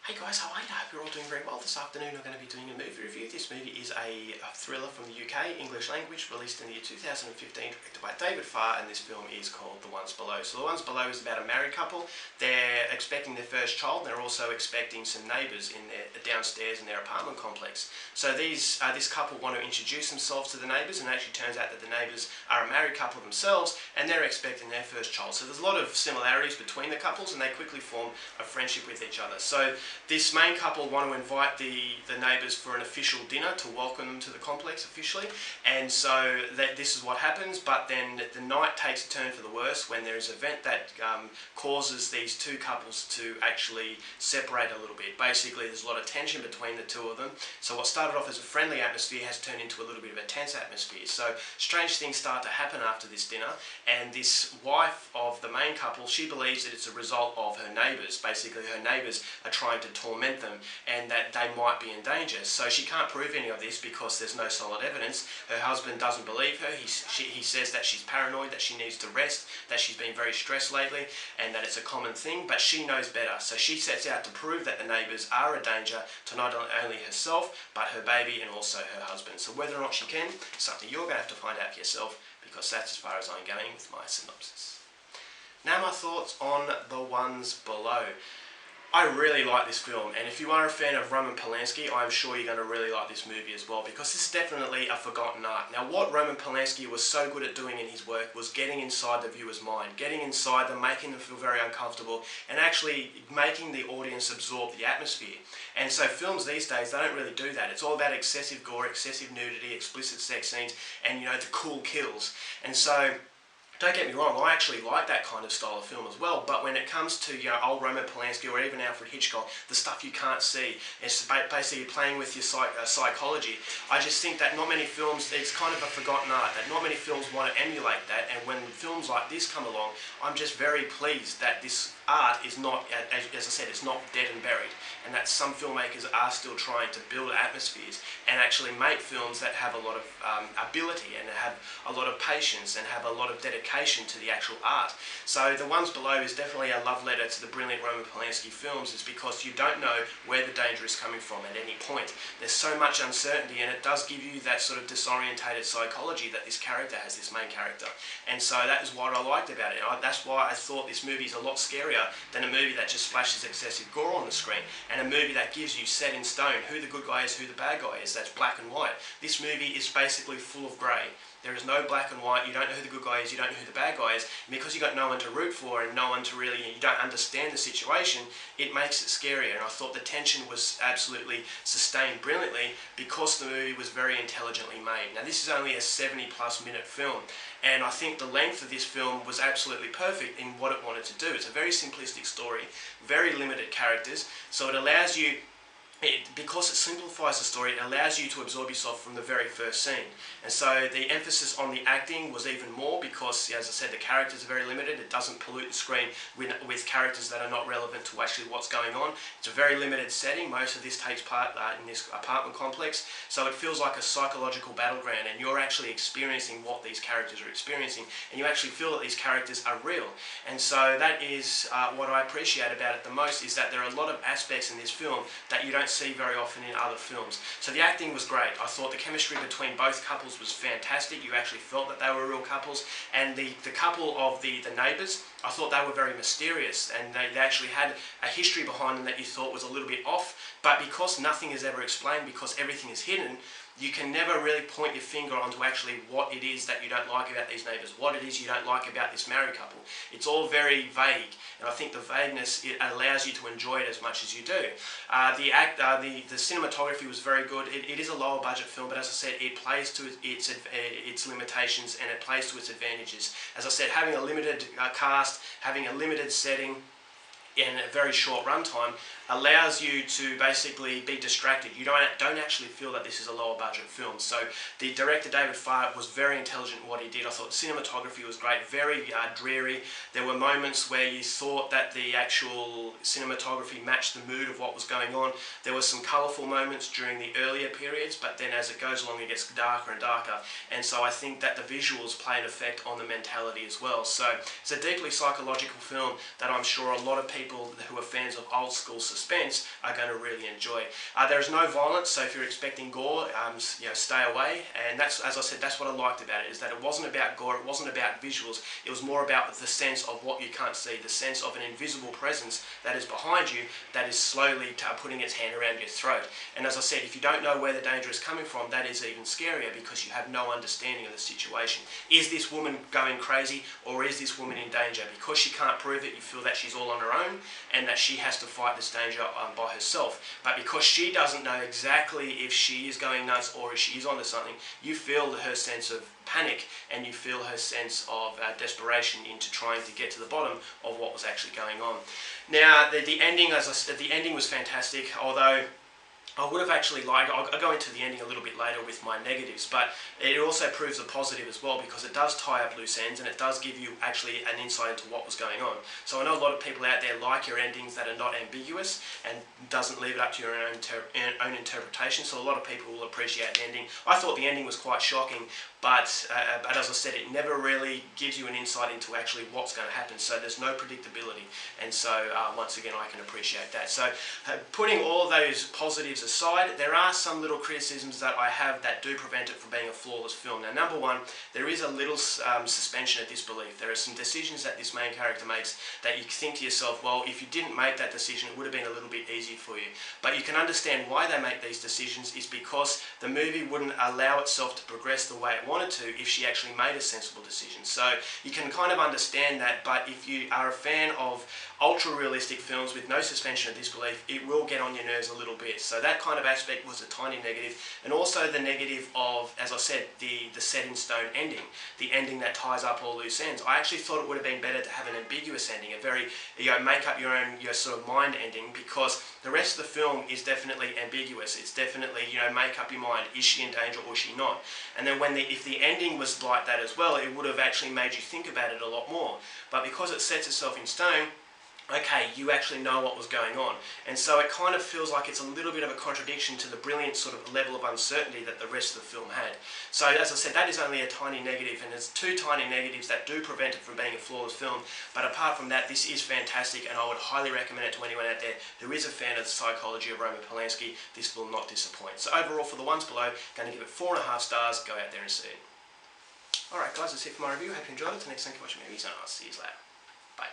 Hey guys, how are you? I hope you're all doing very well. This afternoon I'm going to be doing a movie review. This movie is a thriller from the UK, English language, released in the year 2015, directed by David Farr, and this film is called The Ones Below. So The Ones Below is about a married couple. They're expecting their first child, and they're also expecting some neighbours in their downstairs in their apartment complex. So this couple want to introduce themselves to the neighbours, and it actually turns out that the neighbours are a married couple themselves, and they're expecting their first child. So there's a lot of similarities between the couples, and they quickly form a friendship with each other. So this main couple want to invite the neighbours for an official dinner to welcome them to the complex officially, and so this is what happens. But then the night takes a turn for the worse when there is an event that causes these two couples to actually separate a little bit. Basically, there's a lot of tension between the two of them. So what started off as a friendly atmosphere has turned into a little bit of a tense atmosphere. So strange things start to happen after this dinner, and this wife of the main couple, she believes that it's a result of her neighbours. Basically, her neighbours are trying to torment them and that they might be in danger. So she can't prove any of this because there's no solid evidence. Her husband doesn't believe her. He says that she's paranoid, that she needs to rest, that she's been very stressed lately, and that it's a common thing, but she knows better. So she sets out to prove that the neighbours are a danger to not only herself, but her baby and also her husband. So whether or not she can, is something you're going to have to find out for yourself, because that's as far as I'm going with my synopsis. Now my thoughts on The Ones Below. I really like this film, and if you are a fan of Roman Polanski, I'm sure you're going to really like this movie as well, because this is definitely a forgotten art. Now, what Roman Polanski was so good at doing in his work was getting inside the viewer's mind, getting inside them, making them feel very uncomfortable, and actually making the audience absorb the atmosphere. And so films these days, they don't really do that. It's all about excessive gore, excessive nudity, explicit sex scenes, and, the cool kills. And so, don't get me wrong, I actually like that kind of style of film as well, but when it comes to old Roman Polanski or even Alfred Hitchcock, the stuff you can't see, it's basically playing with your psychology. I just think that not many films, it's kind of a forgotten art, that not many films want to emulate that, and when films like this come along, I'm just very pleased that this art is not, as I said, it's not dead and buried, and that some filmmakers are still trying to build atmospheres and actually make films that have a lot of ability and have a lot of patience and have a lot of dedication to the actual art. So The Ones Below is definitely a love letter to the brilliant Roman Polanski films, is because you don't know where the danger is coming from at any point. There's so much uncertainty, and it does give you that sort of disorientated psychology that this character has, this main character. And so that is what I liked about it. That's why I thought this movie is a lot scarier than a movie that just flashes excessive gore on the screen, and a movie that gives you set in stone who the good guy is, who the bad guy is. That's black and white. This movie is basically full of grey. There is no black and white. You don't know who the good guy is, you don't know who the bad guy is, and because you've got no one to root for and no one to really, you don't understand the situation, it makes it scarier. And I thought the tension was absolutely sustained brilliantly because the movie was very intelligently made. Now this is only a 70+ minute film, and I think the length of this film was absolutely perfect in what it wanted to do. It's a very simplistic story, very limited characters, so it allows you, because it simplifies the story, it allows you to absorb yourself from the very first scene. And so the emphasis on the acting was even more because, as I said, the characters are very limited. It doesn't pollute the screen with characters that are not relevant to actually what's going on. It's a very limited setting. Most of this takes part in this apartment complex, so it feels like a psychological battleground, and you're actually experiencing what these characters are experiencing, and you actually feel that these characters are real. And so that is what I appreciate about it the most, is that there are a lot of aspects in this film that you don't see very often in other films. So the acting was great. I thought the chemistry between both couples was fantastic. You actually felt that they were real couples. And the couple of the neighbours, I thought they were very mysterious, and they actually had a history behind them that you thought was a little bit off, but because nothing is ever explained, because everything is hidden, you can never really point your finger onto actually what it is that you don't like about these neighbours, what it is you don't like about this married couple. It's all very vague, and I think the vagueness, it allows you to enjoy it as much as you do. The cinematography was very good. It is a lower budget film, but as I said, it plays to its limitations, and it plays to its advantages. As I said, having a limited cast, having a limited setting, in a very short runtime, allows you to basically be distracted. You don't actually feel that this is a lower budget film. So the director, David Farr, was very intelligent in what he did. I thought the cinematography was great, very dreary. There were moments where you thought that the actual cinematography matched the mood of what was going on. There were some colourful moments during the earlier periods, but then as it goes along it gets darker and darker. And so I think that the visuals play an effect on the mentality as well. So it's a deeply psychological film that I'm sure a lot of people people who are fans of old school suspense are going to really enjoy. There is no violence, so if you're expecting gore, stay away. And that's, as I said, that's what I liked about it, is that it wasn't about gore, it wasn't about visuals, it was more about the sense of what you can't see, the sense of an invisible presence that is behind you, that is slowly putting its hand around your throat. And as I said, if you don't know where the danger is coming from, that is even scarier, because you have no understanding of the situation. Is this woman going crazy, or is this woman in danger? Because she can't prove it, you feel that she's all on her own and that she has to fight this danger by herself. But because she doesn't know exactly if she is going nuts or if she is onto something, you feel her sense of panic, and you feel her sense of desperation into trying to get to the bottom of what was actually going on. Now, the ending, as I said, the ending was fantastic, although I would have actually liked, I'll go into the ending a little bit later with my negatives, but it also proves a positive as well, because it does tie up loose ends and it does give you actually an insight into what was going on. So I know a lot of people out there like your endings that are not ambiguous and doesn't leave it up to your own interpretation, so a lot of people will appreciate the ending. I thought the ending was quite shocking, but as I said, it never really gives you an insight into actually what's going to happen, so there's no predictability, and so once again I can appreciate that. So putting all those positives aside, there are some little criticisms that I have that do prevent it from being a flawless film. Now, number one, there is a little suspension of disbelief. There are some decisions that this main character makes that you think to yourself, well, if you didn't make that decision, it would have been a little bit easier for you. But you can understand why they make these decisions is because the movie wouldn't allow itself to progress the way it wanted to if she actually made a sensible decision. So you can kind of understand that, but if you are a fan of ultra-realistic films with no suspension of disbelief, it will get on your nerves a little bit. So that kind of aspect was a tiny negative. And also the negative of, as I said, the set-in-stone ending, the ending that ties up all loose ends. I actually thought it would have been better to have an ambiguous ending, a very, make up your sort of mind ending, because the rest of the film is definitely ambiguous. It's definitely, make up your mind, is she in danger or is she not? And then if the ending was like that as well, it would have actually made you think about it a lot more. But because it sets itself in stone, okay, you actually know what was going on. And so it kind of feels like it's a little bit of a contradiction to the brilliant sort of level of uncertainty that the rest of the film had. So as I said, that is only a tiny negative, and there's two tiny negatives that do prevent it from being a flawless film. But apart from that, this is fantastic, and I would highly recommend it to anyone out there who is a fan of the psychology of Roman Polanski. This will not disappoint. So overall, for the ones below, going to give it 4.5 stars. Go out there and see it. Alright guys, that's it for my review. Hope you enjoyed it. Till next time, keep watching movies, and I'll see you later. Bye.